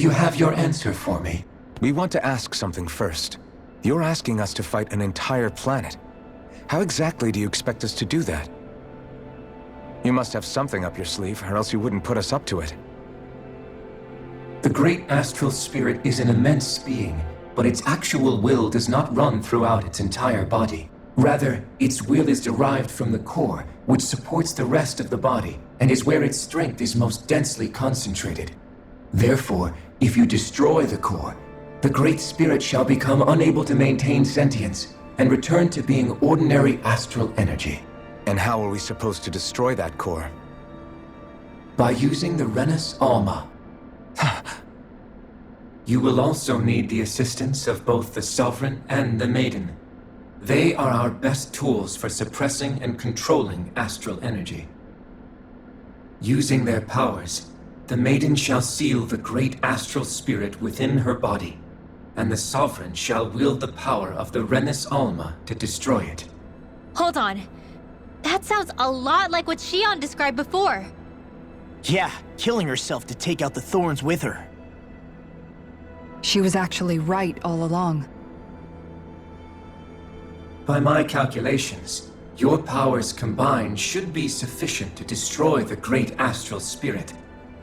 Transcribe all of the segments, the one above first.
you have your answer for me? We want to ask something first. You're asking us to fight an entire planet. How exactly do you expect us to do that? You must have something up your sleeve, or else you wouldn't put us up to it. The great astral spirit is an immense being, but its actual will does not run throughout its entire body. Rather, its will is derived from the core, which supports the rest of the body, and is where its strength is most densely concentrated. Therefore, if you destroy the core, the Great Spirit shall become unable to maintain sentience, and return to being ordinary astral energy. And how are we supposed to destroy that core? By using the Renus Alma. You will also need the assistance of both the Sovereign and the Maiden. They are our best tools for suppressing and controlling astral energy. Using their powers, the Maiden shall seal the great astral spirit within her body, and the Sovereign shall wield the power of the Renus Alma to destroy it. Hold on. That sounds a lot like what Xion described before. Yeah, killing herself to take out the thorns with her. She was actually right all along. By my calculations, your powers combined should be sufficient to destroy the great astral spirit,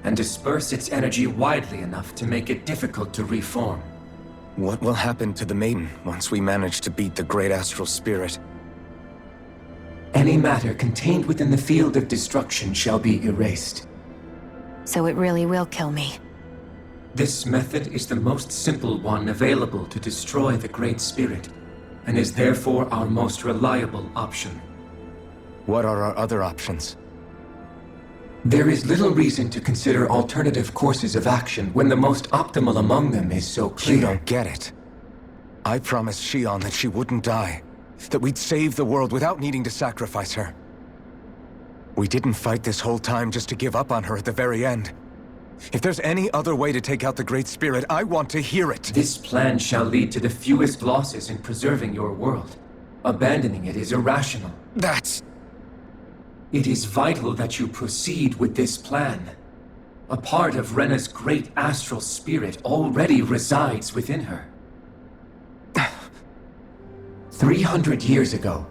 and disperse its energy widely enough to make it difficult to reform. What will happen to the Maiden once we manage to beat the great astral spirit? Any matter contained within the field of destruction shall be erased. So it really will kill me. This method is the most simple one available to destroy the Great Spirit, and is therefore our most reliable option. What are our other options? There is little reason to consider alternative courses of action when the most optimal among them is so clear. You don't get it. I promised Xion that she wouldn't die, that we'd save the world without needing to sacrifice her. We didn't fight this whole time just to give up on her at the very end. If there's any other way to take out the Great Spirit, I want to hear it. This plan shall lead to the fewest losses in preserving your world. Abandoning it is irrational. That's... It is vital that you proceed with this plan. A part of Rena's great astral spirit already resides within her. 300 years ago,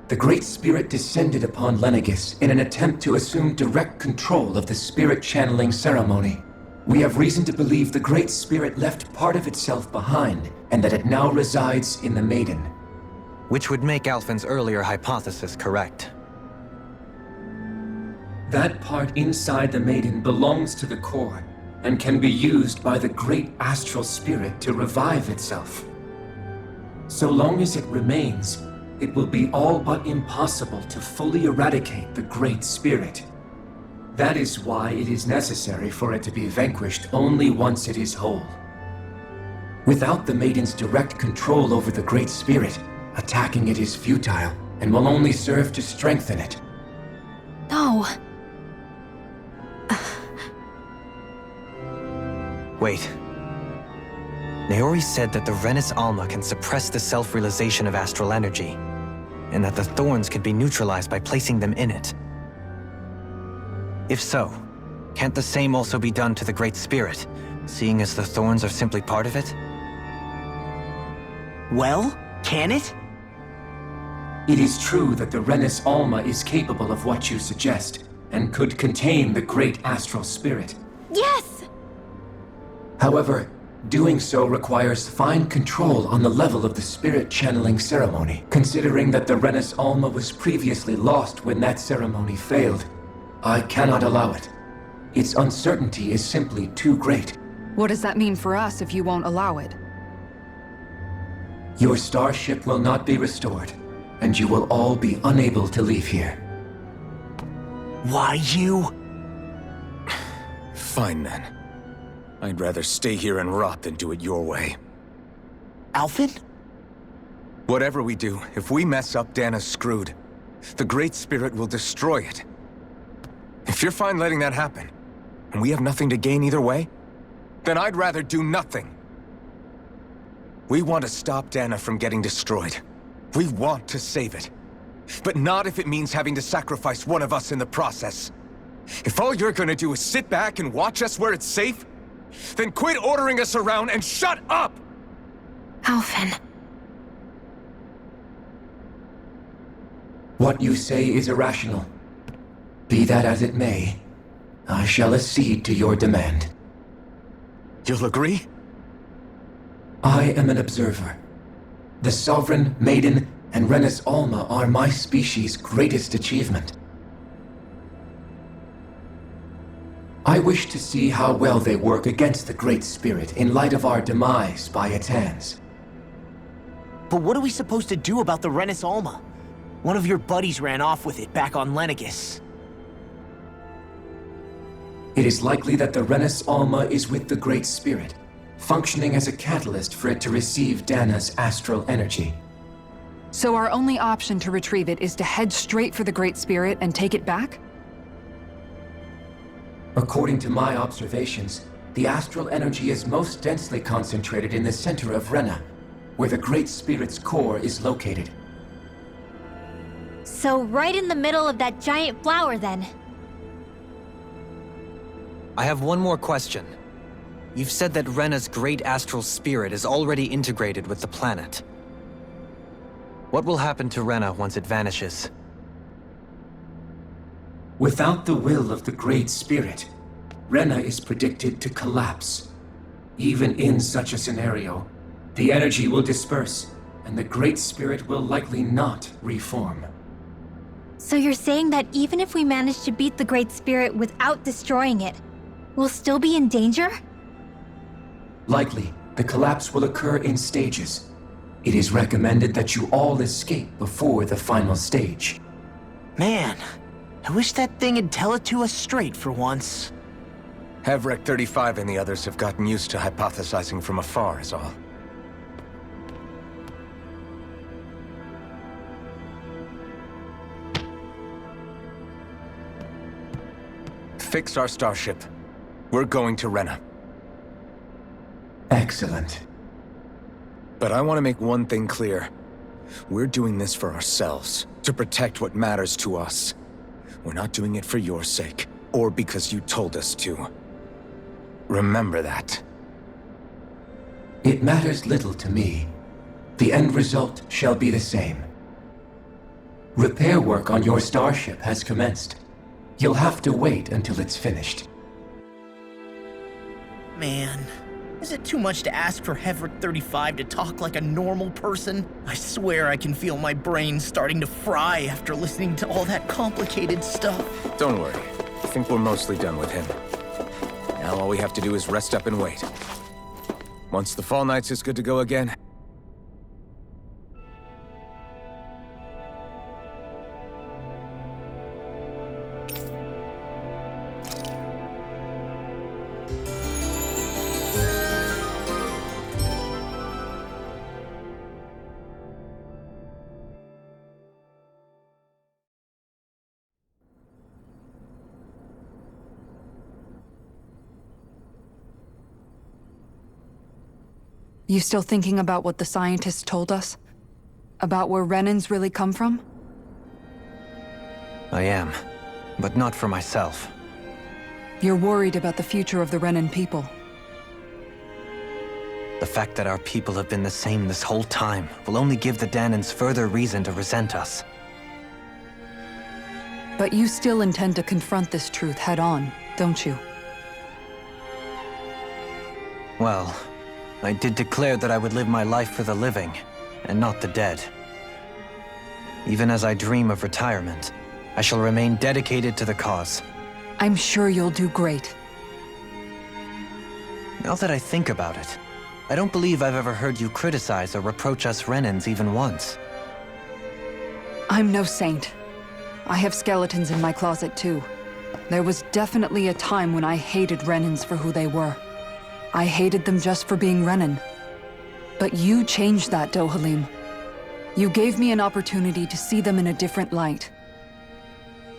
the Great Spirit descended upon Lenegis in an attempt to assume direct control of the spirit channeling ceremony. We have reason to believe the Great Spirit left part of itself behind, and that it now resides in the Maiden. Which would make Alphen's earlier hypothesis correct. That part inside the Maiden belongs to the core, and can be used by the great astral spirit to revive itself. So long as it remains, it will be all but impossible to fully eradicate the Great Spirit. That is why it is necessary for it to be vanquished only once it is whole. Without the Maiden's direct control over the Great Spirit, attacking it is futile, and will only serve to strengthen it. No. Wait. Naori said that the Renus Alma can suppress the self-realization of astral energy, and that the thorns can be neutralized by placing them in it. If so, can't the same also be done to the Great Spirit, seeing as the thorns are simply part of it? Well, can it? It is true that the Renus Alma is capable of what you suggest, and could contain the great astral spirit. Yes! However, doing so requires fine control on the level of the spirit channeling ceremony, considering that the Renus Alma was previously lost when that ceremony failed. I cannot allow it. Its uncertainty is simply too great. What does that mean for us if you won't allow it? Your starship will not be restored, and you will all be unable to leave here. Why you? Fine then. I'd rather stay here and rot than do it your way. Alphen? Whatever we do, if we mess up, Dana's screwed. The Great Spirit will destroy it. If you're fine letting that happen, and we have nothing to gain either way, then I'd rather do nothing. We want to stop Dana from getting destroyed. We want to save it. But not if it means having to sacrifice one of us in the process. If all you're gonna do is sit back and watch us where it's safe, Then quit ordering us around and shut up! Alphen. What you say is irrational. Be that as it may, I shall accede to your demand. You'll agree? I am an observer. The Sovereign, Maiden, and Renis Alma are my species' greatest achievement. I wish to see how well they work against the Great Spirit in light of our demise by its hands. But what are we supposed to do about the Renis Alma? One of your buddies ran off with it back on Lenegis. It is likely that the Renis Alma is with the Great Spirit, functioning as a catalyst for it to receive Dana's astral energy. So our only option to retrieve it is to head straight for the Great Spirit and take it back? According to my observations, the astral energy is most densely concentrated in the center of Rena, where the Great Spirit's core is located. So right in the middle of that giant flower, then. I have one more question. You've said that Rena's great astral spirit is already integrated with the planet. What will happen to Rena once it vanishes? Without the will of the Great Spirit, Rena is predicted to collapse. Even in such a scenario, the energy will disperse, and the Great Spirit will likely not reform. So you're saying that even if we manage to beat the Great Spirit without destroying it, we'll still be in danger? Likely, the collapse will occur in stages. It is recommended that you all escape before the final stage. Man, I wish that thing would tell it to us straight for once. Hevrek 35 and the others have gotten used to hypothesizing from afar is all. Fix our starship. We're going to Rena. Excellent. But I want to make one thing clear. We're doing this for ourselves, to protect what matters to us. We're not doing it for your sake, or because you told us to. Remember that. It matters little to me. The end result shall be the same. Repair work on your starship has commenced. You'll have to wait until it's finished. Man, is it too much to ask for Hevrek 35 to talk like a normal person? I swear I can feel my brain starting to fry after listening to all that complicated stuff. Don't worry. I think we're mostly done with him. Now all we have to do is rest up and wait. Once the Fall Knights is good to go again, You still thinking about what the scientists told us? About where Renans really come from? I am, but not for myself. You're worried about the future of the Renan people. The fact that our people have been the same this whole time will only give the Danans further reason to resent us. But you still intend to confront this truth head-on, don't you? Well, I did declare that I would live my life for the living, and not the dead. Even as I dream of retirement, I shall remain dedicated to the cause. I'm sure you'll do great. Now that I think about it, I don't believe I've ever heard you criticize or reproach us Renans even once. I'm no saint. I have skeletons in my closet too. There was definitely a time when I hated Renans for who they were. I hated them just for being Renan. But you changed that, Dohalim. You gave me an opportunity to see them in a different light.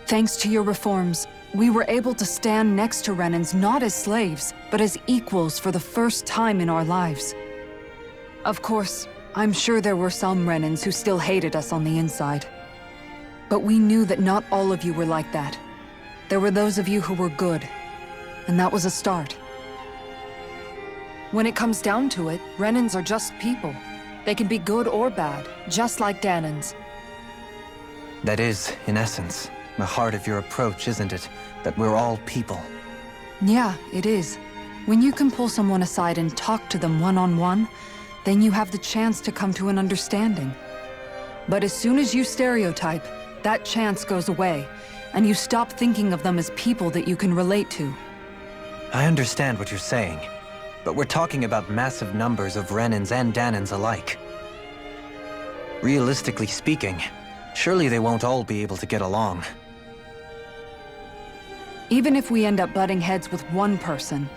Thanks to your reforms, we were able to stand next to Renans not as slaves, but as equals for the first time in our lives. Of course, I'm sure there were some Renans who still hated us on the inside. But we knew that not all of you were like that. There were those of you who were good, and that was a start. When it comes down to it, Renans are just people. They can be good or bad, just like Dahnans. That is, in essence, the heart of your approach, isn't it? That we're all people. Yeah, it is. When you can pull someone aside and talk to them one-on-one, then you have the chance to come to an understanding. But as soon as you stereotype, that chance goes away, and you stop thinking of them as people that you can relate to. I understand what you're saying, but we're talking about massive numbers of Renans and Dahnans alike. Realistically speaking, surely they won't all be able to get along. Even if we end up butting heads with one person,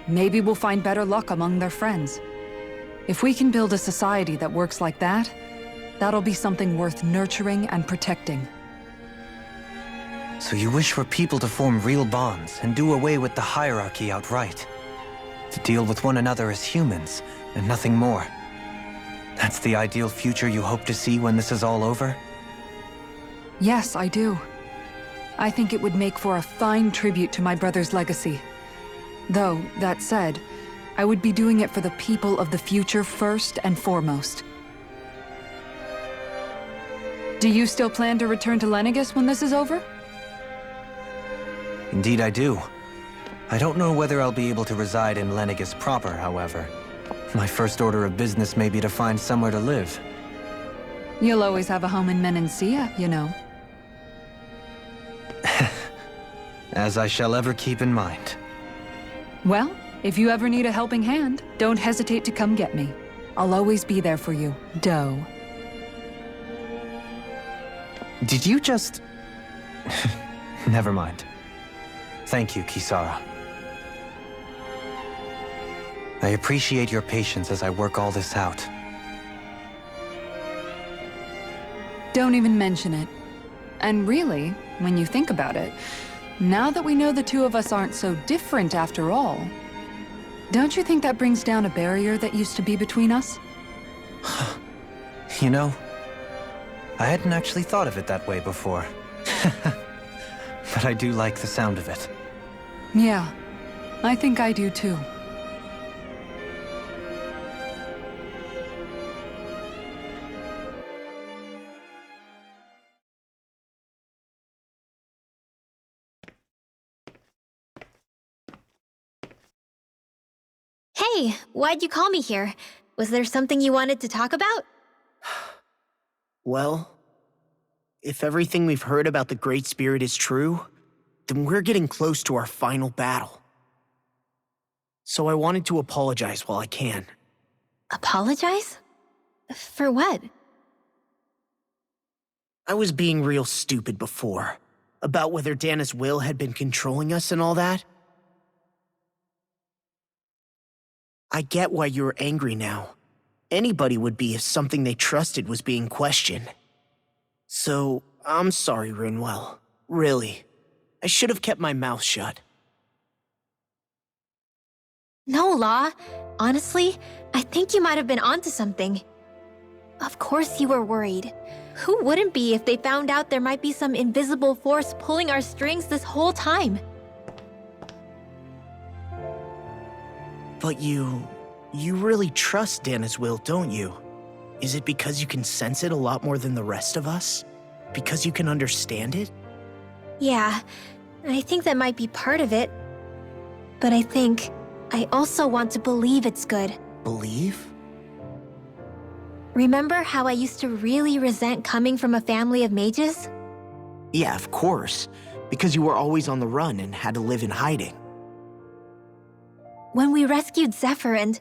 maybe we'll find better luck among their friends. If we can build a society that works like that, that'll be something worth nurturing and protecting. So you wish for people to form real bonds and do away with the hierarchy outright? To deal with one another as humans, and nothing more? That's the ideal future you hope to see when this is all over? Yes, I do. I think it would make for a fine tribute to my brother's legacy. Though, that said, I would be doing it for the people of the future first and foremost. Do you still plan to return to Lenegis when this is over? Indeed I do. I don't know whether I'll be able to reside in Lenegis proper, however. My first order of business may be to find somewhere to live. You'll always have a home in Menancia, you know. As I shall ever keep in mind. Well, if you ever need a helping hand, don't hesitate to come get me. I'll always be there for you, Doe. Did you just... Never mind. Thank you, Kisara. I appreciate your patience as I work all this out. Don't even mention it. And really, when you think about it, now that we know the two of us aren't so different after all, don't you think that brings down a barrier that used to be between us? You know, I hadn't actually thought of it that way before. But I do like the sound of it. Yeah, I think I do too. Hey, why'd you call me here? Was there something you wanted to talk about? Well, if everything we've heard about the Great Spirit is true, then we're getting close to our final battle. So I wanted to apologize while I can. Apologize? For what? I was being real stupid before, about whether Dana's will had been controlling us and all that. I get why you're angry now. Anybody would be if something they trusted was being questioned. So, I'm sorry, Rinwell. Really. I should have kept my mouth shut. No, Law. Honestly, I think you might have been onto something. Of course you were worried. Who wouldn't be if they found out there might be some invisible force pulling our strings this whole time? But you really trust Dana's will, don't you? Is it because you can sense it a lot more than the rest of us? Because you can understand it? Yeah, I think that might be part of it. But I also want to believe it's good. Believe? Remember how I used to really resent coming from a family of mages? Yeah, of course. Because you were always on the run and had to live in hiding. When we rescued Zephyr and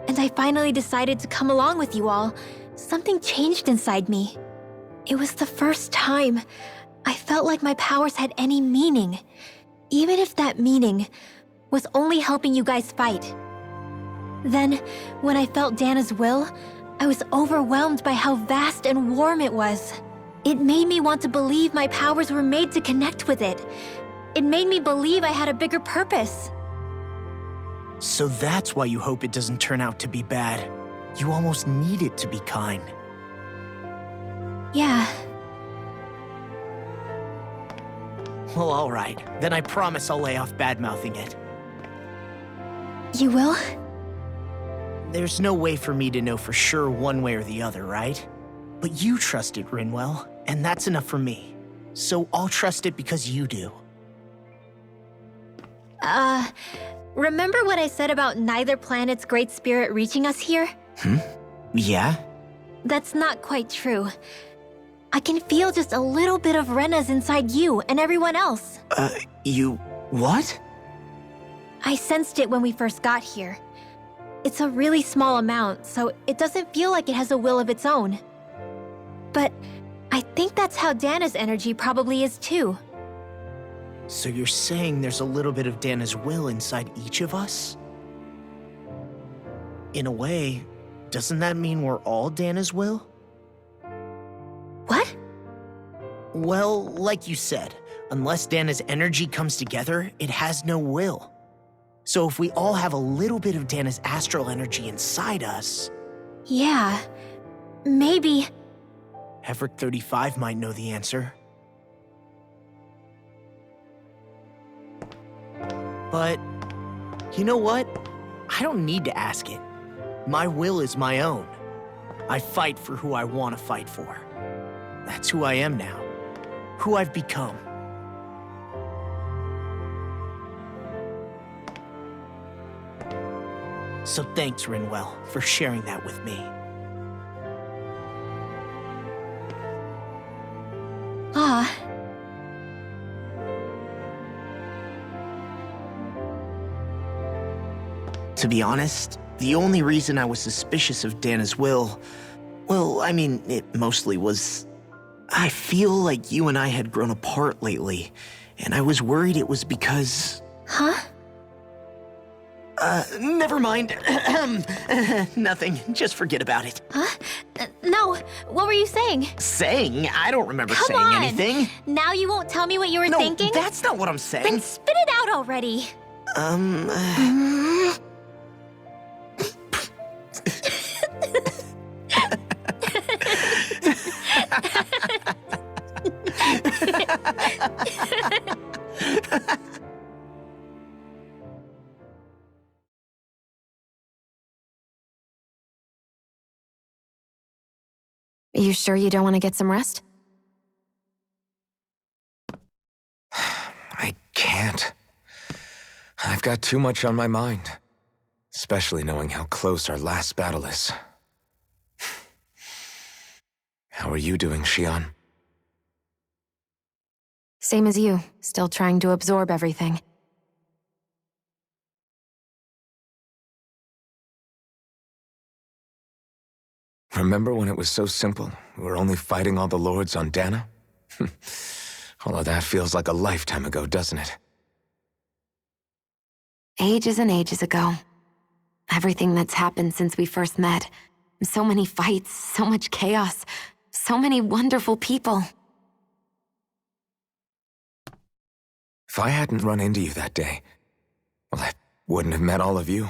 I finally decided to come along with you all, something changed inside me. It was the first time I felt like my powers had any meaning, even if that meaning was only helping you guys fight. Then, when I felt Dana's will, I was overwhelmed by how vast and warm it was. It made me want to believe my powers were made to connect with it. It made me believe I had a bigger purpose. So that's why you hope it doesn't turn out to be bad. You almost need it to be kind. Yeah. Well, alright. Then I promise I'll lay off bad-mouthing it. You will? There's no way for me to know for sure one way or the other, right? But you trust it, Rinwell, and that's enough for me. So I'll trust it because you do. Remember what I said about neither planet's great spirit reaching us here? Yeah? That's not quite true. I can feel just a little bit of Rena's inside you and everyone else. You... what? I sensed it when we first got here. It's a really small amount, so it doesn't feel like it has a will of its own. But I think that's how Dana's energy probably is too. So you're saying there's a little bit of Dana's will inside each of us? In a way, doesn't that mean we're all Dana's will? What? Well, like you said, unless Dana's energy comes together, it has no will. So if we all have a little bit of Dana's astral energy inside us... Yeah, maybe... Heverick 35 might know the answer. But, you know what? I don't need to ask it. My will is my own. I fight for who I want to fight for. That's who I am now. Who I've become. So thanks, Rinwell, for sharing that with me. Ah. To be honest, the only reason I was suspicious of Dana's will, well, I mean, it mostly was... I feel like you and I had grown apart lately, and I was worried it was because... Huh? Never mind. Nothing. Just forget about it. Huh? No, what were you saying? Saying? I don't remember Come saying on. anything. Now you won't tell me what you were No, thinking? that's not what I'm saying. Then spit it out already. You sure you don't want to get some rest? I can't. I've got too much on my mind. Especially knowing how close our last battle is. How are you doing, Xion? Same as you, still trying to absorb everything. Remember when it was so simple? We were only fighting all the lords on Dana? All of that feels like a lifetime ago, doesn't it? Ages and ages ago. Everything that's happened since we first met. So many fights, so much chaos, so many wonderful people. If I hadn't run into you that day, well, I wouldn't have met all of you.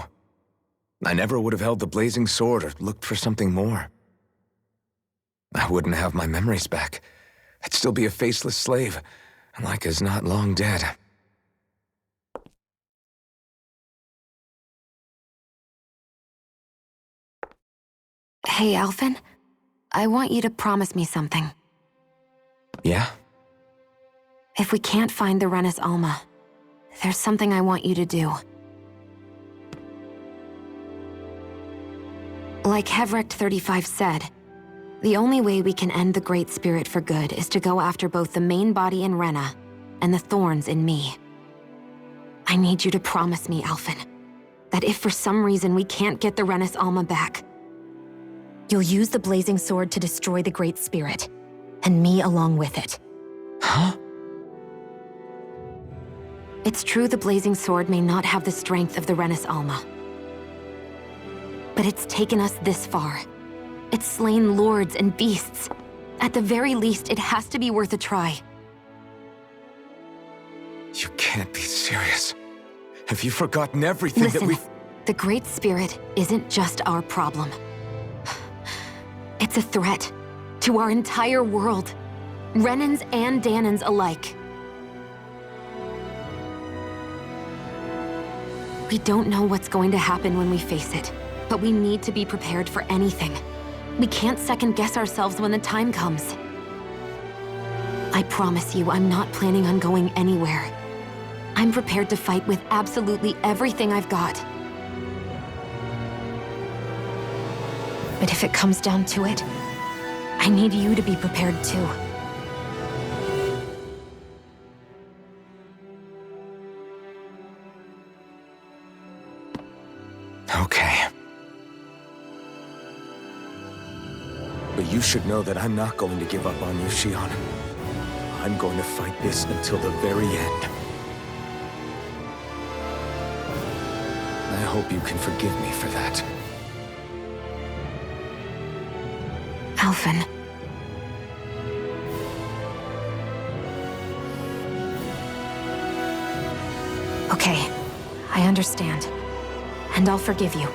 I never would have held the blazing sword or looked for something more. I wouldn't have my memories back. I'd still be a faceless slave, like as not long dead. Hey, Alphen. I want you to promise me something. Yeah? If we can't find the Renis Alma, there's something I want you to do. Like Heverick 35 said, the only way we can end the Great Spirit for good is to go after both the main body in Rena and the thorns in me. I need you to promise me, Alphen, that if for some reason we can't get the Renis Alma back, you'll use the Blazing Sword to destroy the Great Spirit, and me along with it. Huh? It's true the Blazing Sword may not have the strength of the Renis Alma. But it's taken us this far. It's slain lords and beasts. At the very least, it has to be worth a try. You can't be serious. Have you forgotten everything Listen, that we've... the Great Spirit isn't just our problem. It's a threat to our entire world. Renans and Danans alike. We don't know what's going to happen when we face it, but we need to be prepared for anything. We can't second-guess ourselves when the time comes. I promise you, I'm not planning on going anywhere. I'm prepared to fight with absolutely everything I've got. But if it comes down to it, I need you to be prepared too. Okay. But you should know that I'm not going to give up on you, Shion. I'm going to fight this until the very end. I hope you can forgive me for that. Alphen. Okay, I understand. And I'll forgive you.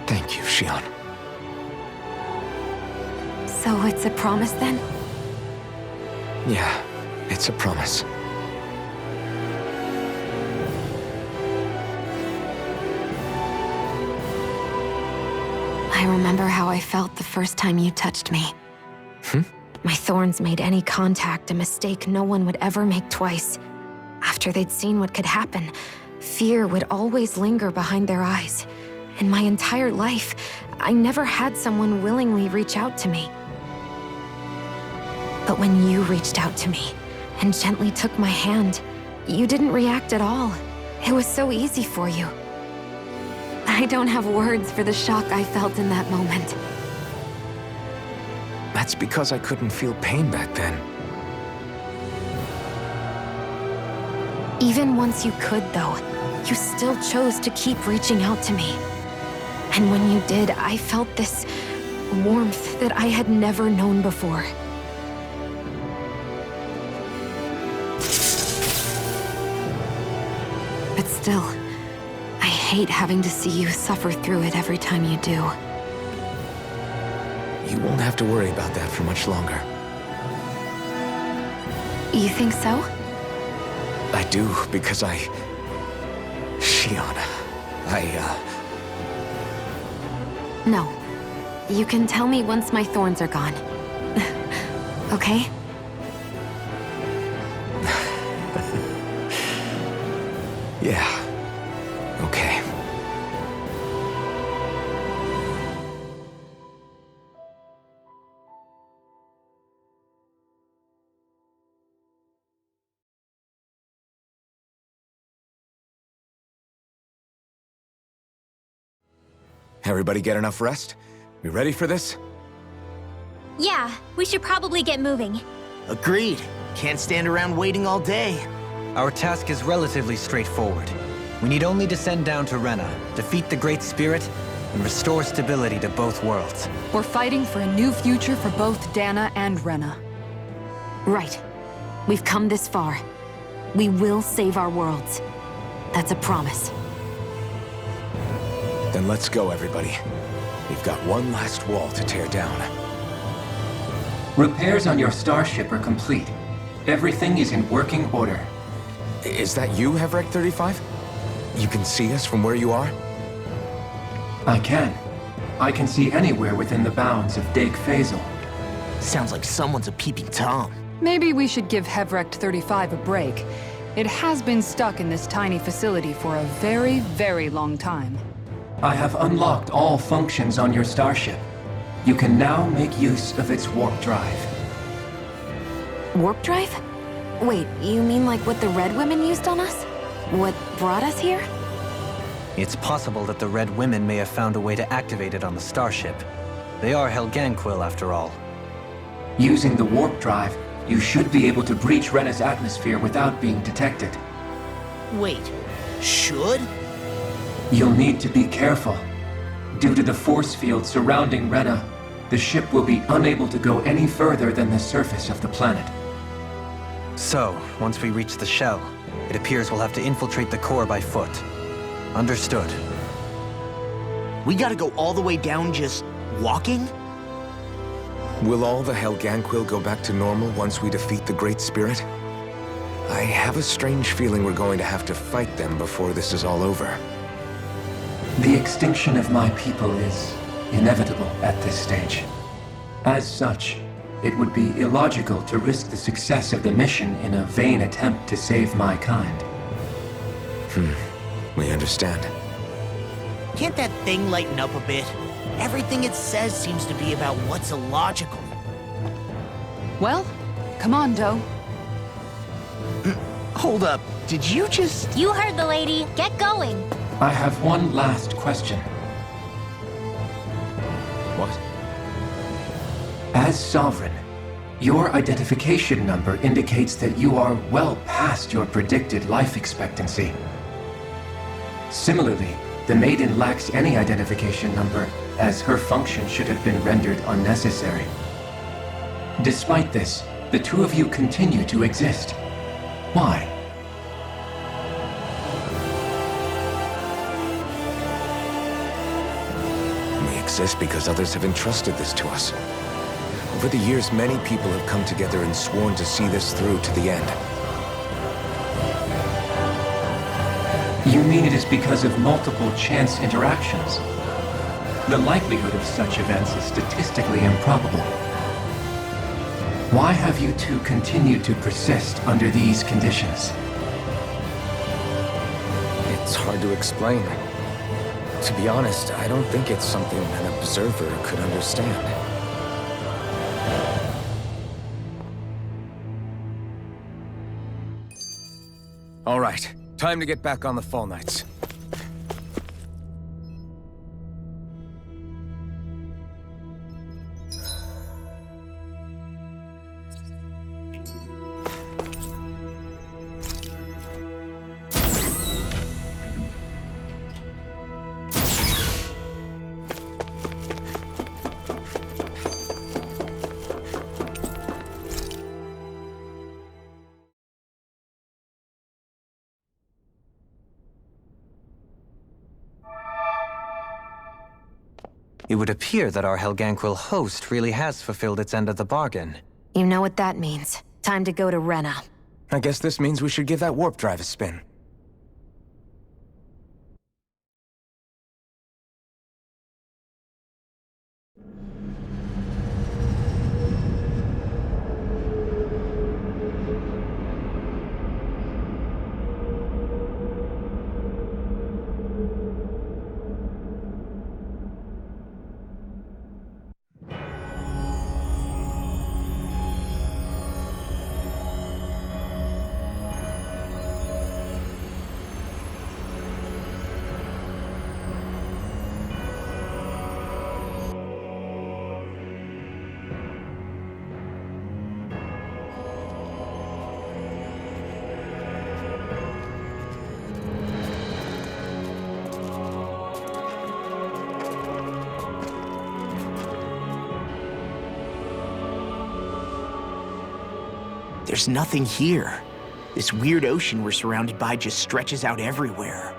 Thank you, Shion. So it's a promise then? Yeah, it's a promise. I remember how I felt the first time you touched me. My thorns made any contact a mistake no one would ever make twice. After they'd seen what could happen, fear would always linger behind their eyes. In my entire life, I never had someone willingly reach out to me. But when you reached out to me and gently took my hand, you didn't react at all. It was so easy for you. I don't have words for the shock I felt in that moment. That's because I couldn't feel pain back then. Even once you could, though, you still chose to keep reaching out to me. And when you did, I felt this warmth that I had never known before. But still, I hate having to see you suffer through it every time you do. You won't have to worry about that for much longer. You think so? I do, because Shion, No. You can tell me once my thorns are gone. Okay? Yeah. Okay. Everybody get enough rest? We ready for this? Yeah, we should probably get moving. Agreed. Can't stand around waiting all day. Our task is relatively straightforward. We need only descend down to Rena, defeat the Great Spirit, and restore stability to both worlds. We're fighting for a new future for both Dana and Rena. Right. We've come this far. We will save our worlds. That's a promise. Then let's go, everybody. We've got one last wall to tear down. Repairs on your starship are complete. Everything is in working order. Is that you, Hevrek 35? You can see us from where you are? I can. I can see anywhere within the bounds of Dake Faisal. Sounds like someone's a peeping Tom. Maybe we should give Hevrect 35 a break. It has been stuck in this tiny facility for a very, very long time. I have unlocked all functions on your starship. You can now make use of its warp drive. Warp drive? Wait, you mean like what the Red Women used on us? What brought us here? It's possible that the Red Women may have found a way to activate it on the starship. They are Helganquil, after all. Using the warp drive, you should be able to breach Rena's atmosphere without being detected. Wait, should? You'll need to be careful. Due to the force field surrounding Rena, the ship will be unable to go any further than the surface of the planet. So, once we reach the shell, it appears we'll have to infiltrate the core by foot. Understood. We gotta go all the way down just walking? Will all the Helganquil go back to normal once we defeat the Great Spirit? I have a strange feeling we're going to have to fight them before this is all over. The extinction of my people is inevitable at this stage. As such, it would be illogical to risk the success of the mission in a vain attempt to save my kind. We understand. Can't that thing lighten up a bit? Everything it says seems to be about what's illogical. Well, come on, Doe. Hold up, did you just... You heard the lady. Get going. I have one last question. What? As Sovereign, your identification number indicates that you are well past your predicted life expectancy. Similarly, the Maiden lacks any identification number, as her function should have been rendered unnecessary. Despite this, the two of you continue to exist. Why? We exist because others have entrusted this to us. Over the years, many people have come together and sworn to see this through to the end. You mean it is because of multiple chance interactions? The likelihood of such events is statistically improbable. Why have you two continued to persist under these conditions? It's hard to explain. To be honest, I don't think it's something an observer could understand. All right, time to get back on the Fall Knights. It would appear that our Helganquil host really has fulfilled its end of the bargain. You know what that means. Time to go to Rena. I guess this means we should give that warp drive a spin. There's nothing here. This weird ocean we're surrounded by just stretches out everywhere.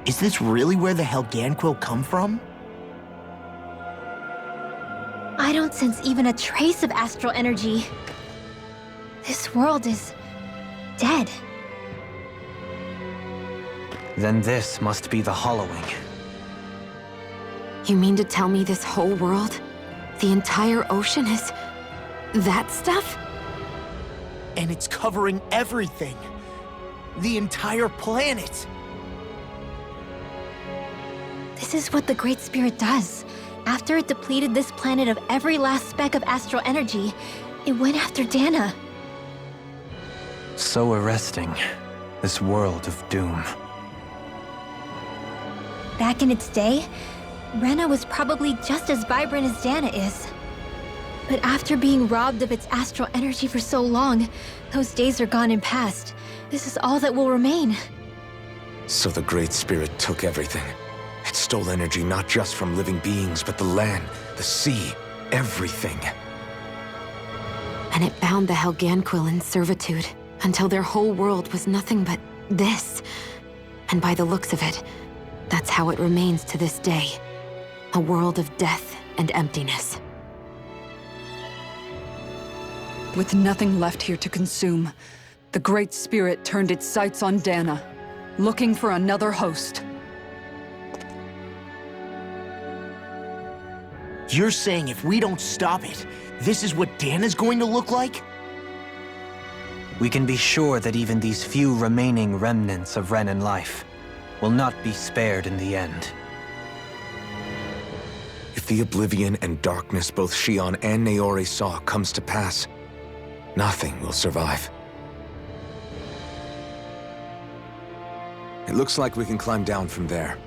Is this really where the Helganquil come from? I don't sense even a trace of astral energy. This world is dead. Then this must be the Hollowing. You mean to tell me this whole world, the entire ocean is that stuff? And it's covering everything. The entire planet. This is what the Great Spirit does. After it depleted this planet of every last speck of astral energy, it went after Dana. So arresting. This world of doom. Back in its day, Rena was probably just as vibrant as Dana is. But after being robbed of its astral energy for so long, those days are gone and past. This is all that will remain. So the Great Spirit took everything. It stole energy not just from living beings, but the land, the sea, everything. And it bound the Helganquil in servitude, until their whole world was nothing but this. And by the looks of it, that's how it remains to this day. A world of death and emptiness. With nothing left here to consume, the Great Spirit turned its sights on Dana, looking for another host. You're saying if we don't stop it, this is what Dana's going to look like? We can be sure that even these few remaining remnants of Renan life will not be spared in the end. If the oblivion and darkness both Shion and Naori saw comes to pass, nothing will survive. It looks like we can climb down from there.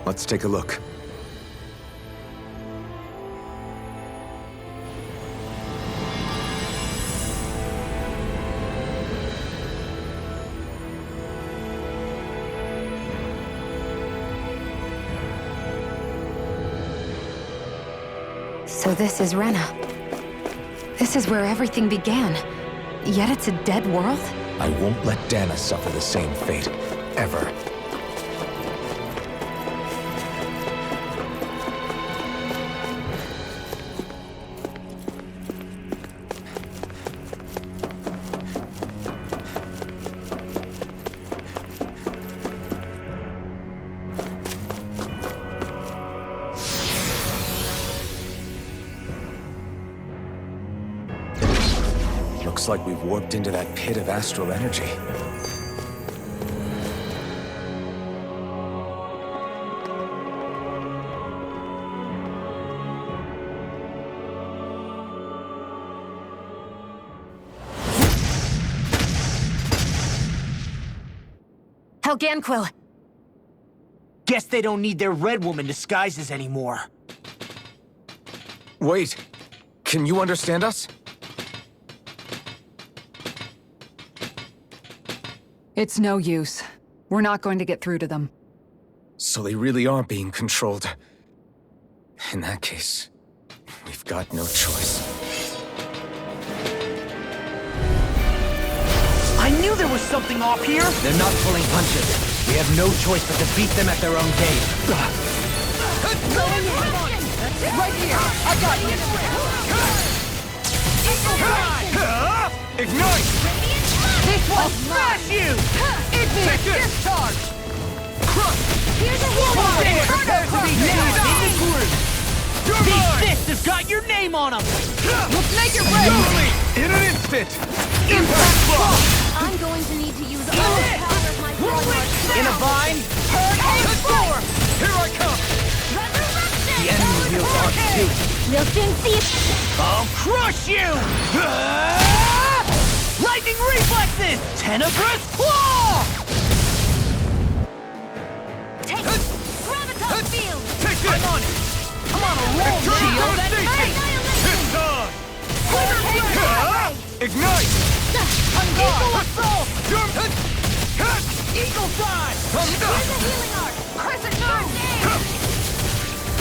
Let's take a look. So this is Rena. This is where everything began. Yet it's a dead world? I won't let Dana suffer the same fate, ever. Looks like we've warped into that pit of astral energy. Helganquil! Guess they don't need their Red Woman disguises anymore. Wait, can you understand us? It's no use. We're not going to get through to them. So they really are being controlled. In that case, we've got no choice. I knew there was something off here! They're not pulling punches. We have no choice but to beat them at their own game. Right here! I got you! Ignite! This one's Smash you! Ignis! Discharge! Here's a healing There! Prepare to be Now hit! in the group! These fists have got your name on them! Let's make it ready! In an instant! Impact block! I'm going to need to use all the power of my Warlord. In a vine! Four! Here I come! The enemy wields arc too. We'll soon see if I'll crush you! Lightning reflexes! Tenebrous claw! Take it! Graviton field! Take this! I'm on it! I'm on a roll, Shield man! It's on! Ignite! Eagle assault! Jump! Eagle side! Here's a healing arc! Crescent moon!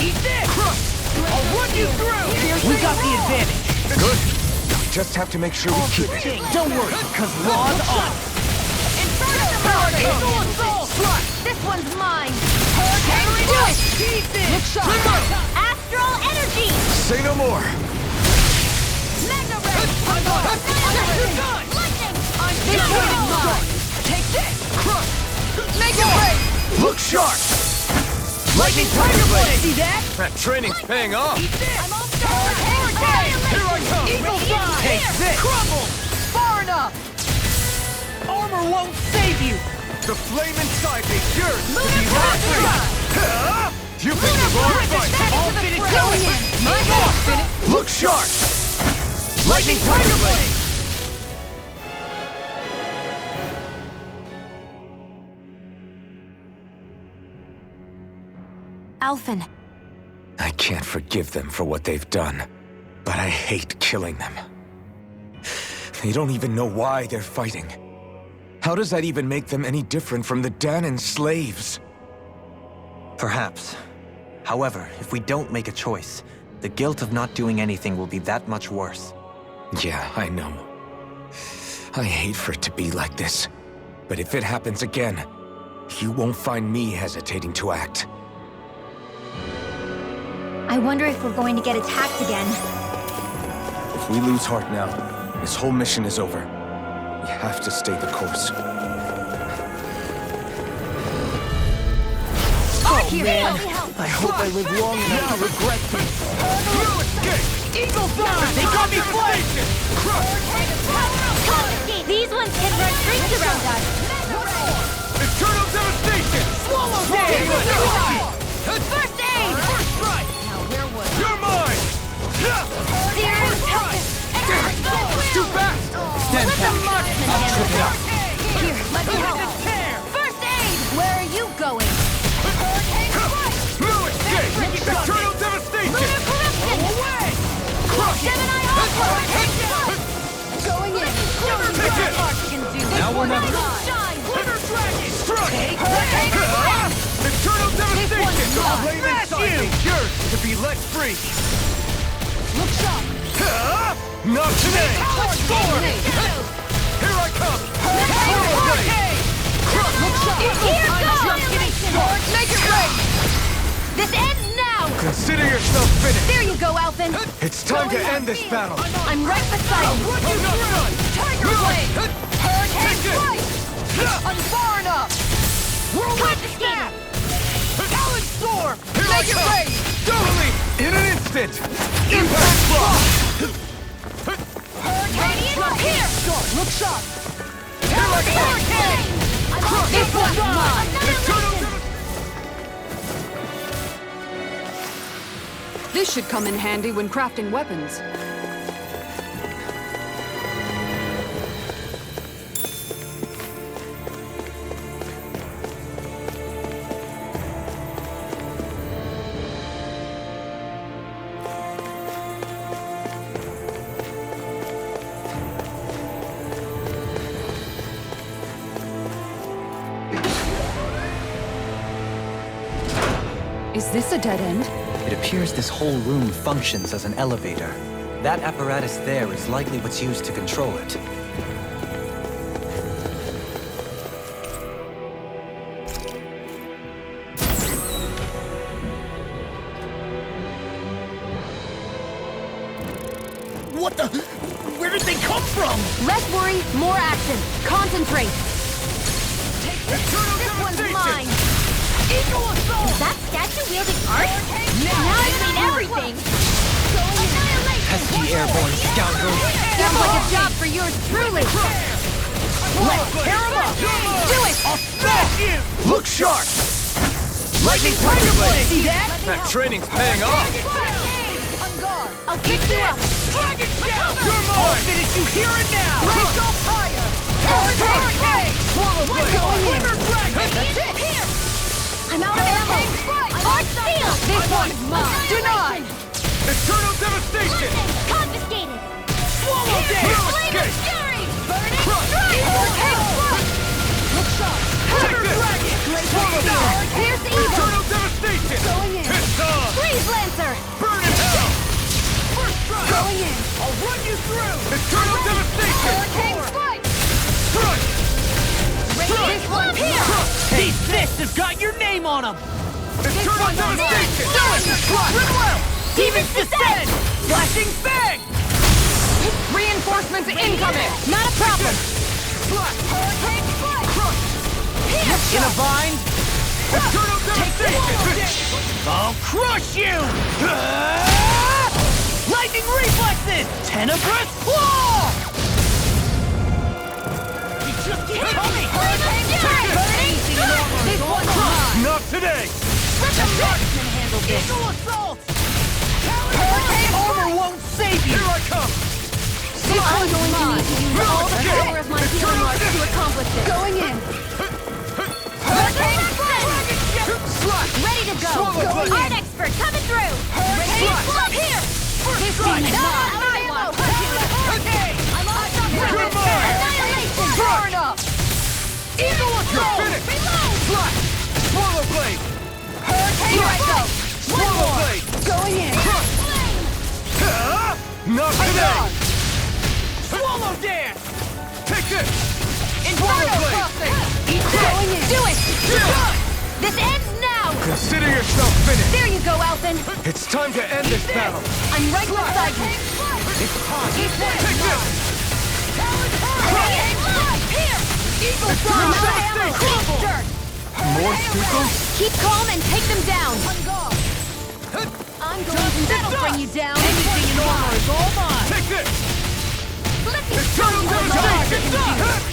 Eat this! I'll run you through! We got the advantage! Good. Just have to make sure we keep it. Don't worry, cause law's on! Inferno! Eagle assault! This one's mine! Hurricane blast! Pieces! Look sharp! Astral energy! Say no more. Mega ray! Lightning! I'm This done! one is mine! Take this! Make it rain! Look sharp! Lightning Tiger Blade! See that? That training's paying off. Eat this! I'm all done! Here I come! Eagle side! Take this! Crumble! Far enough! Armor won't save you! The flame inside me yours to Lunar be free. Pressure! You think you've already fight? All finish going! My boss! Look sharp! Lightning Tiger Blade! Alphen, I can't forgive them for what they've done, but I hate killing them. They don't even know why they're fighting. How does that even make them any different from the Danan slaves? Perhaps. However, if we don't make a choice, the guilt of not doing anything will be that much worse. Yeah, I know. I hate for it to be like this. But if it happens again, you won't find me hesitating to act. I wonder if we're going to get attacked again. If we lose heart now, this whole mission is over. We have to stay the course. Here! I hope I live long enough to regret this. No escape! Eagle Fly! They got me flanked! Confiscate! These ones can run rings around us! Eternal devastation! Swallow Dance! First aid! First strike! You're mine! Zero touch! Too fast! Let the marksman handle it! Here, let me help! First aid! Where are you going? No escape! Eternal devastation! Lunar corruption! Away! Gemini Aqua! Going in. Take it! Now we're not... Lunar dragon! Strike! Fire! Eternal devastation! mine. Flame inside me! Yours to be let free! Look sharp! Not today! Here I come! Here goes! Make it rain! This ends now! Consider yourself finished! There you go, Alphen! It's time to end this battle! I'm right beside you! Tiger Blade! Hurricane Strike! I'm far enough! Whirlwind Snap! Talon Storm! Make it rain! Totally! In an instant! Impact block! Hurricane here! Look sharp! Here I come! This one's mine! Eternal This should come in handy when crafting weapons. Is this a dead end? It appears this whole room functions as an elevator. That apparatus there is likely what's used to control it. What the? Where did they come from? Less worry, more action. Concentrate. This one's mine. Eagle Assault! Is that statue wielding art? Now I've seen everything. Pesky airborne scoundrel! Sounds like a job for yours truly. Let's tear them up! Do it! I'll smash you! Look sharp! Lightning Tiger Blade! See that? That training's paying off! I'll pick you up. Dragon Shell! You're I'll mine! finish you here and now! Let's go higher. Hurricane! Swallow Blade! Winter Dragon! That's it. Here. I'm out of ammo. Art Seal. This one's mine. Denied. Eternal devastation! Confiscated. Swallow Here. Dance! Flame of Fury. Burn it. Crush. Hurricane Strike. Look sharp. Winter this. Dragon! Swallow Dance. Here's the evil. Eternal devastation! Going in. It's on! Freeze Lancer. Burn in hell! First strike! Going in. I'll run you through! Eternal devastation! Hurricane Strike. Strike! This one's here. These fists have got your name on them! Eternal devastation! Rinwell! Demons descend! Flashing Fang! Reinforcements incoming! Not a problem. Hurricane Strike! In a vine? Eternal devastation! I'll crush you! Lightning reflexes! Tenebrous Claw! You just keep coming! This one's mine. Not today! Eagle Assault! Hurricane Armor won't save you! Here I come! I'm going to need to use all the power of my healing arts to accomplish this. Going in. Hurricane Strike! Ready to go. Swallow Art expert coming through. Hurricane Strike here. This one is not what I want. I'm on top of You're it. mine. Annihilation. Far enough! Eagle You're Assault! finished! Reload. Strike! Swallow blade! Hurricane Here I go! Swallow blade! Going in! Not today! Swallow Dance! Take this! Inferno blade. crossing. Going in. Do it. This ends now. Consider yourself finished! There you go, Alphen. It's time to end this battle! I'm right beside you. It's time! Take Take this! Hurricane Strike here. Eagle Eternal Fly. devastation. Dirt. More Stukos? Keep calm and take them down! I'm going to... That'll bring you down! Anything in armor is all mine! Take this! Let me Eternal devastation!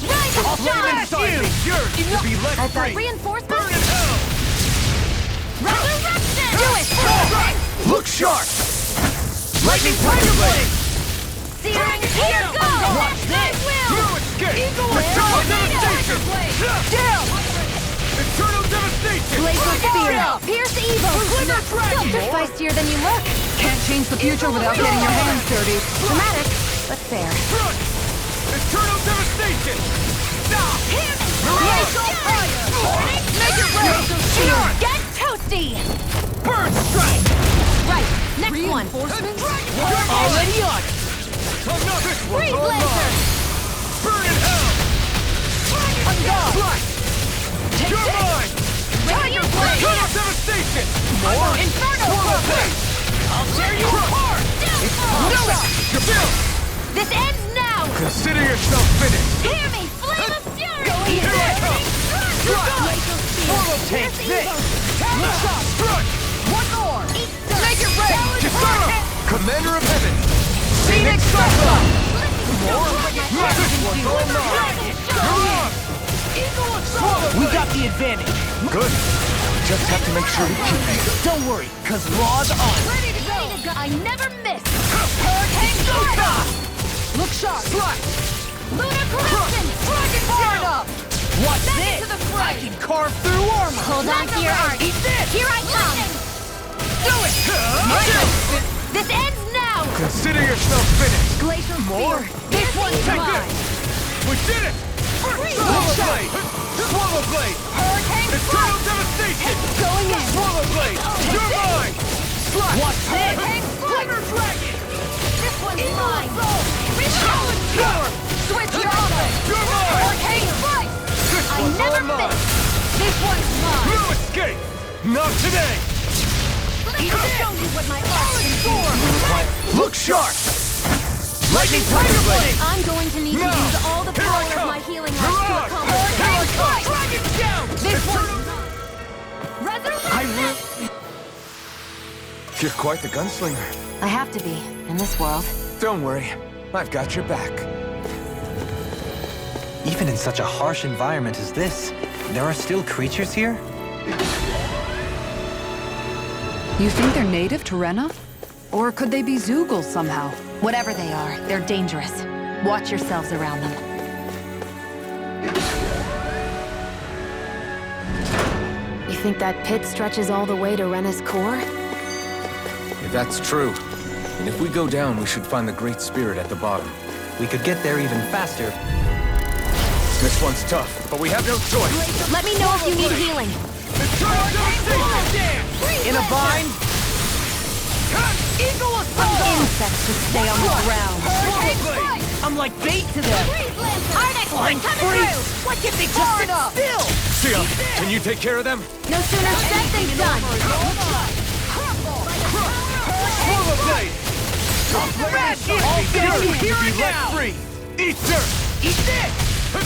Rise I'll and lay it shine! inside me! Yours to be let I've got free! reinforcements! Burn in hell! Resurrection! Do it! Look sharp! Lightning Tiger Blade! Searing here goes! Watch this! No escape! Eagle Eternal Blade! devastation! Down! Eternal devastation! Blazer Spear! Pierce evil! Glimmer Dragon! Still feistier than you look! Can't change the future without getting your hands dirty. Dramatic, but fair. Front! Eternal devastation! Glacial fire! Make it rain! Get toasty! Burn strike! Right, next one! Reinforcements? Already on! Another Free one! Blazer! Burn in hell! Strike! You're mine! Tiger Blade! Eternal devastation! More Inferno Swallow Blade! blade! I'll tear you apart! You're built! This ends now! Consider yourself finished! Hear me! Flame of fury! Here I come! Swallow take this! Strike! One more! Make it rain! Commander of Heaven! Phoenix Cyclops! This one's all mine! You're on! We got the advantage. Good. Just have to make sure we keep it. Don't worry, cause Raw's on. Ready to go! I never miss! Hurricane Storm! Look sharp! Lunar Corruption! Dragon Fire Tail! up! Watch Back this! into the fray. I can carve through armor! Hold on to your art! Eat this! Here I come! Do it! This ends now! Consider yourself finished. Glacial More? Spear! This one's Take mine! this! We did it! Free Swallow Blazer! blade! Swallow blade! Hurricane Eternal Strike! devastation! Going in! Swallow blade! You're mine! Watch this! Hurricane Glimmer Dragon! This one's mine! Resolve! Switch your offense! You're mine! Hurricane Strike! This I one's never all mine! miss! This one's mine! No escape! Not today! I'll show you what my art can do! Look sharp! Lightning Tiger Blade! I'm going to need to No! use all the Here I power of come! my healing You're arts to on! accomplish Here I this. come! Dragon down! This one's Resurrection! You're quite the gunslinger. I have to be, in this world. Don't worry. I've got your back. Even in such a harsh environment as this, there are still creatures here? You think they're native to Rena? Or could they be Zeugles somehow? Whatever they are, they're dangerous. Watch yourselves around them. You think that pit stretches all the way to Rena's core? If that's true, and if we go down, we should find the Great Spirit at the bottom. We could get there even faster. This one's tough, but we have no choice. Let me know if you need healing. In a bind? Eagle Assault! Insects should stay on the ground. I'm like bait to them! Arctic, I'm free! Why can't they just sit still? Sia, can you take care of them? No sooner said than done. Swallow blade! Smash it! I'll get you here Be and let now! free! Eat dirt! Eat this! No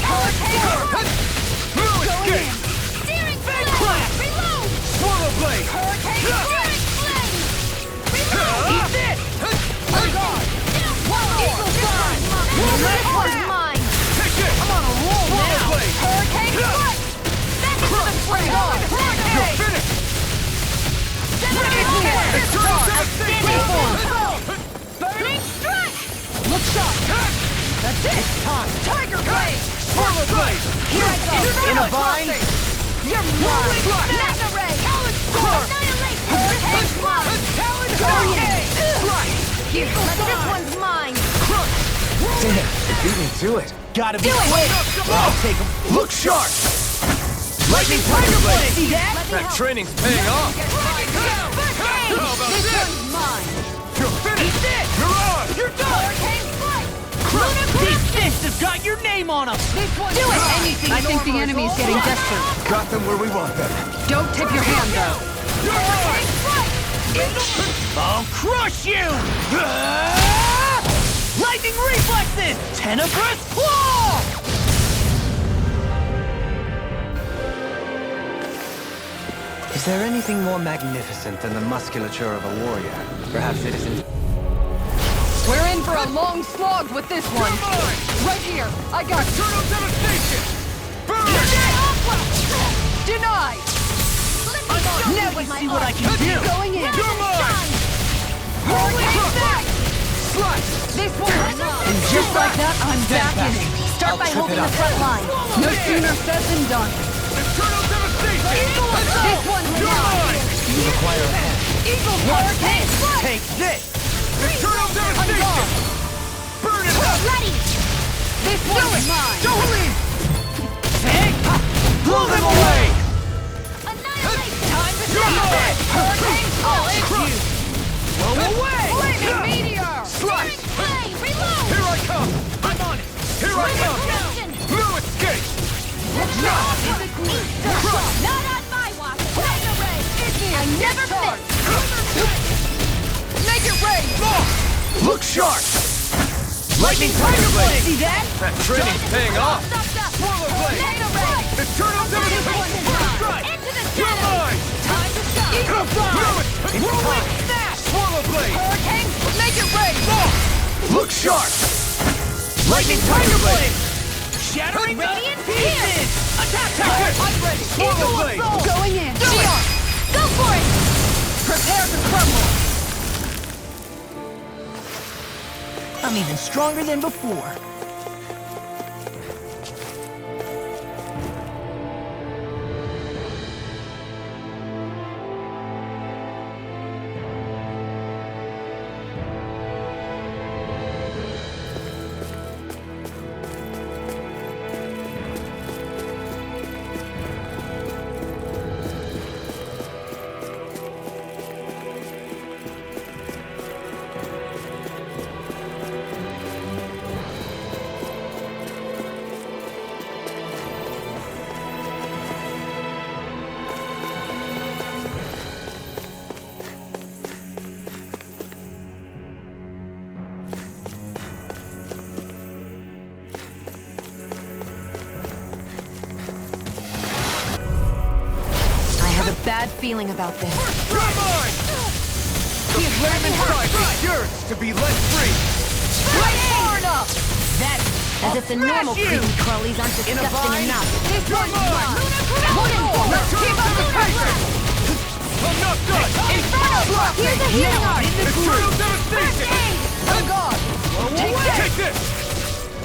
escape! Steering Fang flame! clap! Reload! Swallow blade! Steering flame! Eat this! Eagle Dawn! This one's mine! Take this! I'm on a roll Swallow now! blade! Hurricane Strike! Back into the fray! You're finished! Eternal devastation! Burning Strike! Look sharp! That's it! It's time! Tiger Blade! Swallow blade! Here I go! In a bind? You're mine! Mega Ray! Annihilate! Hurricane Club! Going in! But this one's mine! Damn, you beat me to it. Gotta be Do it! quick! I'll take him! Look sharp! Lightning Tiger Blade! See that? That training's paying off! This one's mine! You're finished! You're on! You're done! Hurricane Strike! These fists have got your name on them! Do it! I think the enemy's getting desperate. Got them where we want them. Don't tip your hand, though. Hurricane Strike! I'll crush you! Lightning reflexes! Tenebrous claw! Is there anything more magnificent than the musculature of a warrior? Perhaps it isn't. We're in for a long slog with this one. Right here. I got Eternal devastation! Burn! denied. Now let's see what I can do. Going in. You're mine! Hurricane back. Slice! This one. And just like that, I'm back in it. Start by holding the front line. No sooner said than done. Eternal devastation! This one's You're mine! You require a hand. Eagle Hurricane strike. Take this! Eternal devastation! Burn it up! Ready! This one's mine. Jolene! Hey! Blow them away! Annihilation! Time to You're stop mine! it. Hurricane I'll strike. end you! Blow away! Flaming meteor. Slice! Flame! Reload! Here I come! I'm on it! Here I come! Corruption! No escape! Not on my watch! Mega Ray! I never miss! Make it rain. Look sharp! Lightning Tiger Blade! See that? That training's paying off! Swirl Blade! Mega Ray! Eternal devastation! Strike! Into the You're shadows! mine! Time to stop! Eagle fly. Whirling Snap! Swirl Blade! Hurricane. Make it rain. Look sharp! Lightning Tiger Blade! Shattering the Radiant pieces! Attack Take time! this! I'm ready. Swirl Blade! Going in. Geon. Go for it! Prepare to crumble. I'm even stronger than before. Bad feeling about this. You're mine! The flame inside me yearns to be let free! Right far enough. That's as if the normal you! creepy crawlies aren't disgusting bind? enough. This one's mine. mine. One more. Keep up the pressure. I'm not done! Inferno block. Here's the healing art! Eternal devastation! Oh God. Take that. Take this!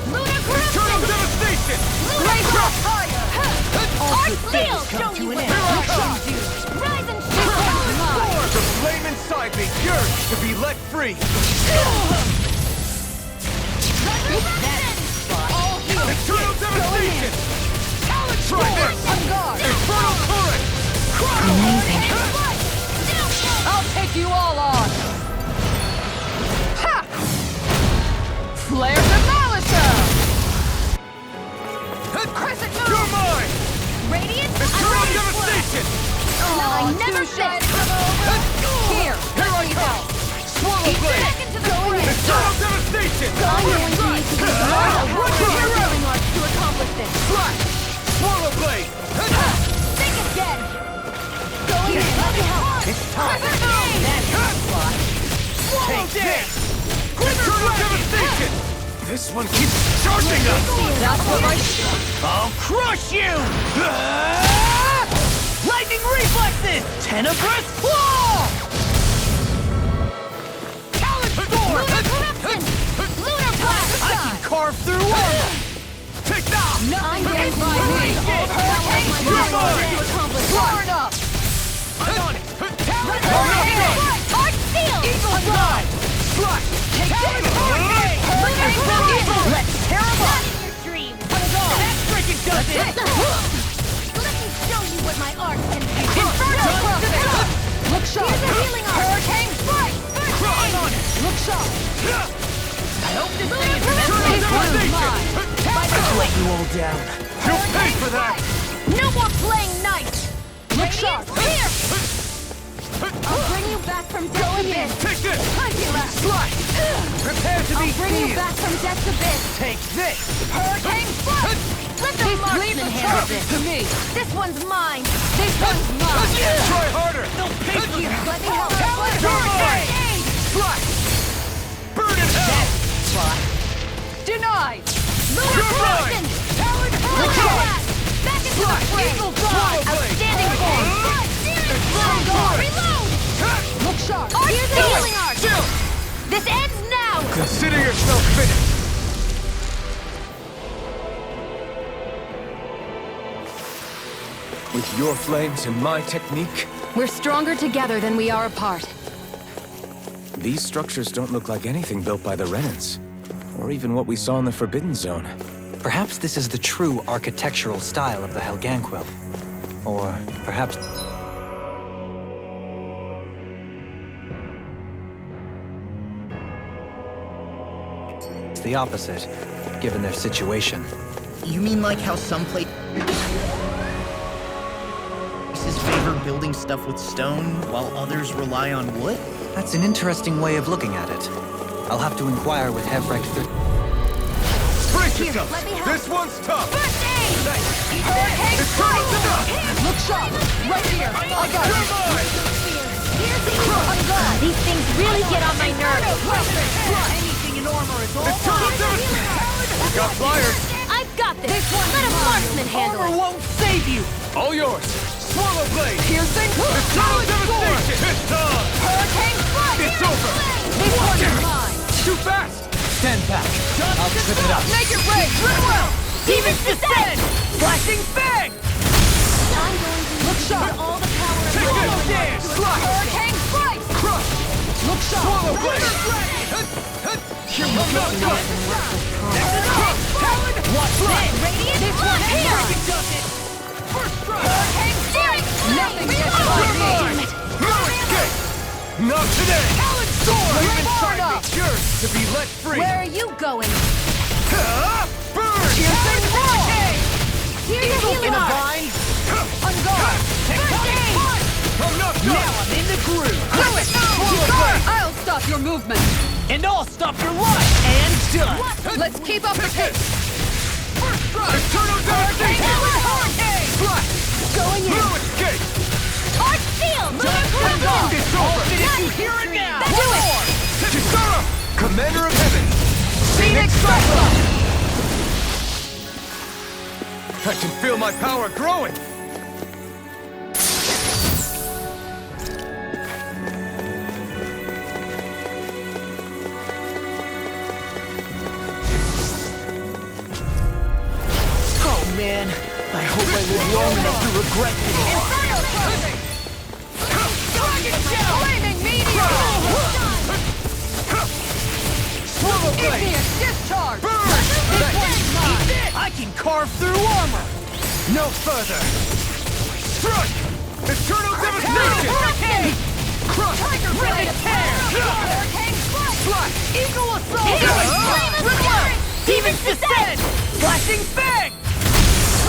Lunar Eternal corruption! devastation! Blaze up higher. Art Steel! Show you win! Rise and shine! The flame inside me yearns to be let free! All healed. Eternal devastation! Try this! On guard. Infernal current! Amazing. I'll take you all on. Ha! Flare the Malicer. Crescent moon. You're mine! Radiant! Eternal devastation! I never Too shy to come over. Here. Here I come! Swallow blade! Back into the forest! Eternal devastation! I'm going to need to use more healing arts to accomplish this. Flash! Swallow blade! Think again! Going in! Let me help! It's time! Take this! Eternal devastation! This one keeps charging us! That's what I... I'll crush you! Ah! Lightning reflexes! Tenebrous claw! Lunar corruption! Lunar blast! I can carve through one! Take that! I'm going to use all the power of my You're body mine! to accomplish Far this. enough. I'm on it! Art Steel! Eagle fly. Flash! Take this. Lunar corruption! Let's tear him Not up! in your dream! That freaking does it! Let me show you what my art can do! Inferno crossing. Look sharp. Here's a healing art! Hurricane strike. I'm on it! Look sharp. I hope this thing is This one's devastation! mine. let you all down. You'll pay for that! No more playing nice! Look sharp. Here! I'll bring you back from death again! Take this! Angela! Slash! Prepare to be I'll bring you sealed. back from death's abyss. Take this. Hurricane Foot! Let the marksman handle this. To me. This one's mine. This one's mine. Try harder! They'll pay for you. Let me help. Hurricane! Slash! Burn in hell! Spot. Denied! You're mine! Talon Blast! Back into the fray! Eagle Drive! Outstanding form! Reload! Look sharp! Here's the healing arc! This ends now! Consider yourself finished! With your flames and my technique, We're stronger together than we are apart. these structures don't look like anything built by the Renans. Or even what we saw in the Forbidden Zone. Perhaps this is the true architectural style of the Helganquil. Or perhaps... it's the opposite, given their situation. You mean like how some places favor building stuff with stone, while others rely on wood? That's an interesting way of looking at it. I'll have to inquire with Hevrecht. Brace yourself! let me help. This one's tough! First aid! Hurricane strike! Look sharp! Right here! I got it! Here's the healing. These things really get on my nerves. Anything in armor is all We got flyers! I've got this. Let a marksman handle Armor it. won't save you. All yours! Swallow Blade! Piercing. Total devastation! It's done! Hurricane Strike! It's over! This one is mine! Too fast! Stand back! I'll trip it up. Make it break. Rinwell. Demons descend! Flashing fang. I'm going to Look sharp! all the power of Take my this! own Dance! Slide! Hurricane Strike! Crush! Look sharp! Swallow Blade! Here we go. Watch this! Radiant This one is here! mine. Does it. First strike! Hurricane Strike! Nothing gets Reload! by me. Damn it! No escape! Not today! Talon sword. Flame Burn inside up. me yearns to be let free! Where are you going? Burn! Piercing hurricane. Here's the In healing a arc! vine. On guard! First aid! I'm not Now done! I'm in the groove. Do it! Swallow blade. I'll stop your movement! And I'll stop your life. And done. Let's keep up the pace! First strike! Eternal devastation! Hurricane. Flash! Going in! No escape! Arch field! Moving through! It's over! Finish you here and now. Do it! Kisara! Commander of Heaven! Phoenix Cyclone. I can feel my power growing! Oh man, I hope I live long enough to regret this. Inferno closing! Dragon Shell. Flaming meteor! Swallow blade. Igneous discharge! This one's mine. I can carve through armor. No further. Strike! Eternal devastation! Hurricane. Crush! Tiger blade. Tear. Hurricane Strike! Flash! Eagle assault. Flame of Spirit! Demons descend. Flashing fang.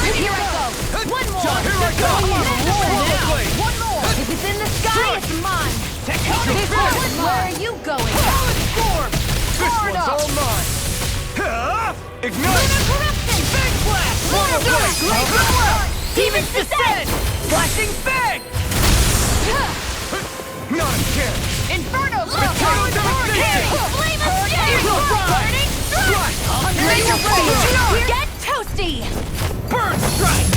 Here I go! One more! Here I come! Swallow blade! One more! If it's in the sky, it's mine! Tectonic This blade. one! Where are you going? Talon storm. This Hard one's up. all mine! Ignite! Lunar corruption! Big blast. Swallow blade! Demons descend. Flashing fang. Not again! Inferno Eternal devastation! Flame of Spirit! Eagle drive. Burning Strike! Make it break. Get toasty! Burn strike.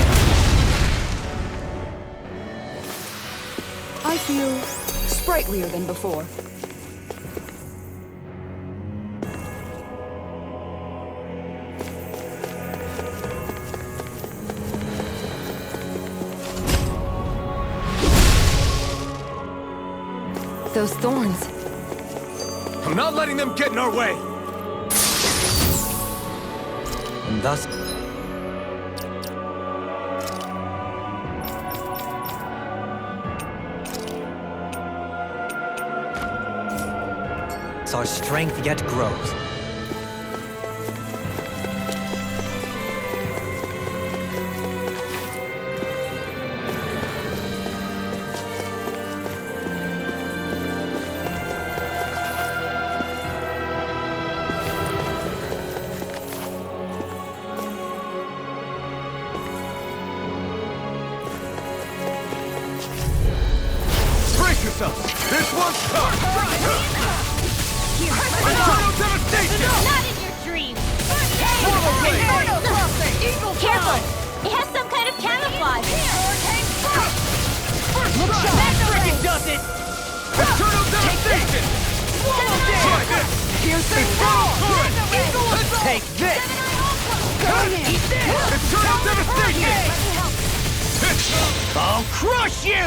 I feel sprightlier than before. Those thorns. I'm not letting them get in our way! And thus... our strength yet grows. Piercing roar! Take this! Eat this! Eternal devastation! I'll crush you!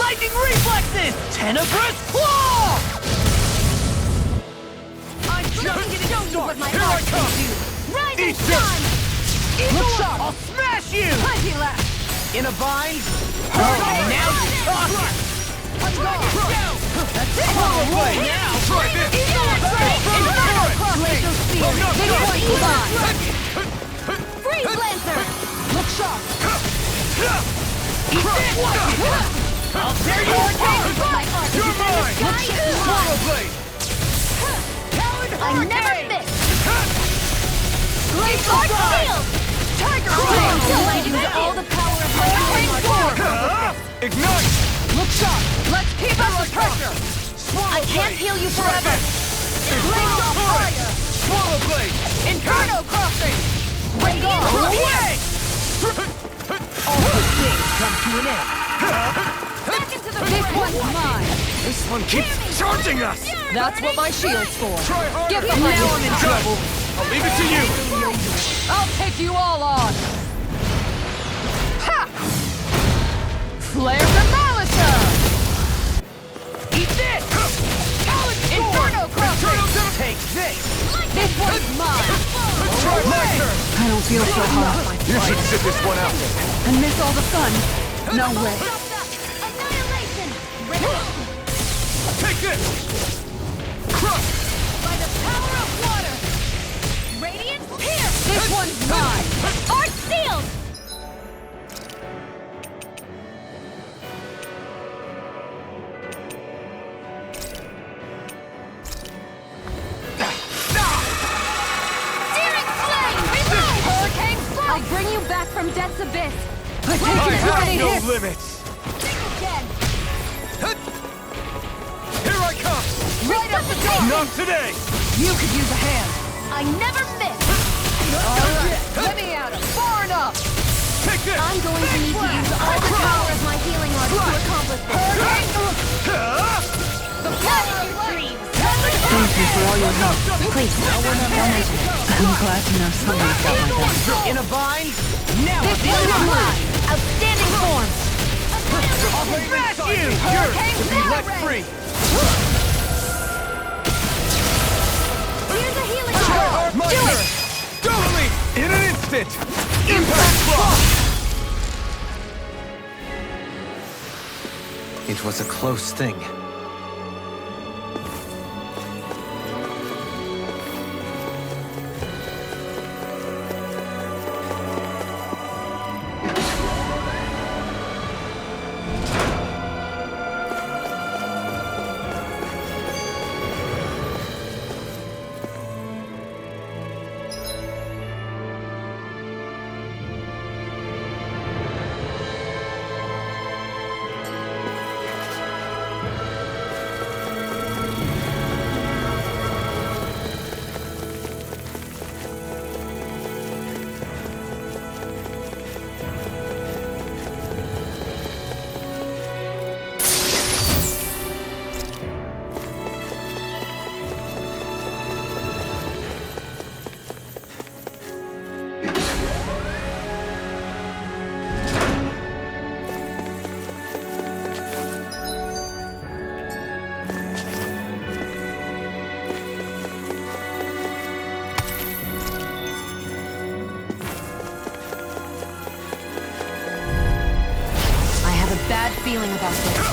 Lightning reflexes! Tenebrous claw! I'm just getting started! Here I come! Rising Eat this! sun! Look shot! I'll smash you! Plenty left! In a bind? Now you're talking! Let's go! That's it! Right now! Try this! Glacial Spear! Big point combine! Freeze Lancer! Look sharp! Eat this! I'll tear you apart! You're mine! Swallow blade! I never miss! Glacial Dark Strike! Shield! Tiger Until I Claw! use all the power of my healing art. Ignite! Look sharp! Let's keep up the pressure! I can't heal you forever! Glacial Fire! Swallow blade! Inferno Crossing! Radiant Away! All good things come to an end. Back into the This one's mine! This one keeps charging us! That's what my shield's for! Try harder! Give them Now I'm in trouble. I'll leave it to you! I'll take you all on! Ha! Flare the Malisa! Eat this! Inferno Crossing! Take this! This one's mine! Try my turn! I don't feel so hot. You should sit this one out. And miss all the fun? No way. Annihilation! Take this! Crush! By the power of water! Radiant Pierce! This one's mine! Art sealed! Searing Flame! Remove! Hurricane Strike! I'll bring you back from Death's Abyss! I take I you too have many no hits! limits! Think again! Here I come! Right up the top! Not today! You could use a hand! I never miss! Alright, let me at him! Far enough! Take this! I'm going to need to use all the power of my healing art to accomplish this. The Power of dreams! Thank you for all your help. Please, I'm glad to know someone felt my best. In a bind? Now This I'm one's in mine! Outstanding form! I'll smash you! Yours to be let free! Here's a healing Try art! hard, my Do turn! it! Totally! In an instant! Impact block! It was a close thing. Bad feeling about this.